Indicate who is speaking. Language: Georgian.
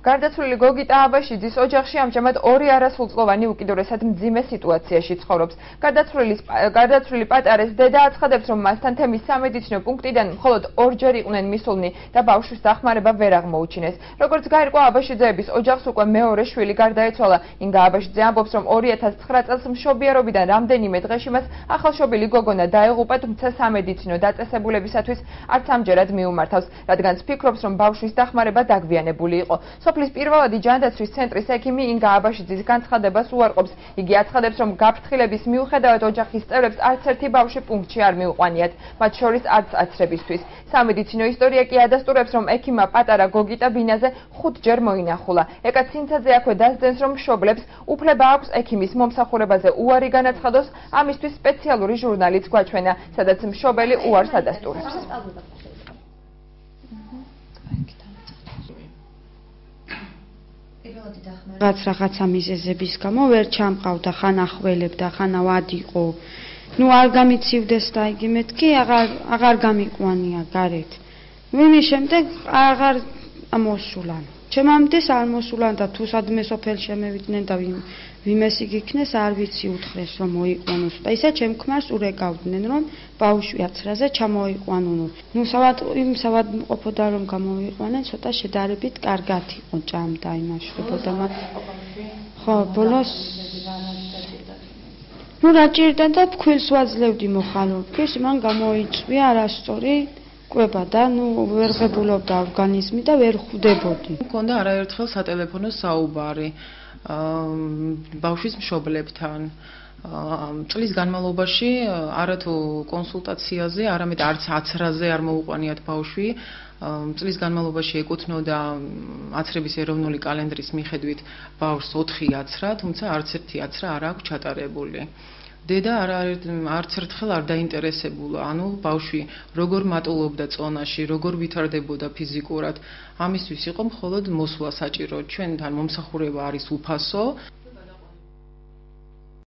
Speaker 1: გარდაცვლილი გოგიტა აბაშიძის ოჯახში ამჟამად ორი არასრულწლოვანი უკიდურესად მძიმე სიტუაციაში ცხოვრობს. გარდაცვლილი პატარის დედა აცხადებს, რომ მასთან თემის სამედიცინო პუნქტიდან მხოლოდ ორჯერ იყვნენ მისულნი და ბავშვის დახმარება ვერ აღმოუჩინეს. როგორც გაირკვა, აბაშიძეების ოჯახს უკვე მეორე შვილი გარდაეცვალა. ინგა აბაშიძე ამბობს, რომ 2009 წელს მშობიარობიდან რამდენიმე დღეში მას ახალშობილი გოგონა დაეღუპა, თუმცა სამედიცინო დაწესებულებისათვის არც ამჯერად მიუმართავს, რადგანაც ფიქრობს, რომ ბავშვის დახმარება დაგვიანებული იყო. სოფლის პირველადი ჯანდაცვის ცენტრის ექიმი ინგა აბაშიძის განცხადებას უარყოფს. იგი აცხადებს, რომ გაფრთხილების მიუხედავად ოჯახის წევრებს არც ერთი ბავშვი პუნქტში არ მიუყვანიათ, მათ შორის არც აცრებისთვის. სამედიცინო ისტორია კი ადასტურებს, რომ ექიმმა პატარა გოგიტა ბინაზე 5 ჯერ მოინახულა. ეკა ცინცაძე აქვე დასძენს, რომ მშობლებს უფლება აქვს ექიმის მომსახურებაზე უარი განაცხადოს, ამისთვის სპეციალური ჟურნალიც გვაჩვენა, სადაც მშობელი უარს ადასტურებს.
Speaker 2: რაღაცა მიზეზების გამო ვერ ჩამყავდა, ხან ახველებდა, ხან ავადიყო. არ გამიცივდეს და იგი მეთქი აღარ გამიყვანია გარეთ. იმის შემდეგ აღარ მოსულან. ჩემამდე არ მოსულან და თუ სადმე სოფელ შემევიდნენ და ვიმეს იქნეს არ ვიცი უთხრეს რომ მოიყვანოს და ისე ჩემ ქმარს ურეკავდნენ რომ ბავშვი აცრაზე ჩამოიყვანონ. სავად მყოფოდა რომ გამოვიყვანენ, ცოტა შედარებით კარგად იყო ჭამდა იმაშრებოდა მათ. ხო, ბოლოს რა ჭირდა და ფქვილს ვაძლევდი მოხალო. ფქვილს მან გამოიწვია არასწორი კვება და ვერ ღებულობდა ორგანიზმი და ვერ ხვდებოდი.
Speaker 3: მქონდა არაერთხელ სატელეფონო საუბარი ბავშვის მშობლებთან. წლის განმავლობაში არათუ კონსულტაციაზე, არამედ არც აცრაზე არ მოუყვანიათ ბავშვი. წლის განმავლობაში ეკუთვნოდა აცრების ეროვნული კალენდრის მიხედვით ბავშვს 4 აცრა, თუმცა არც ერთი აცრა არ აქვს ჩატარებული. დედა არც ერთხელ არ დაინტერესებულა, ბავშვი როგორ მატულობდა წონაში, როგორ ვითარდებოდა ფიზიკურად. ამისთვის იყო მხოლოდ მოსვლა საჭირო. ჩვენთან მომსახურება არის უფასო.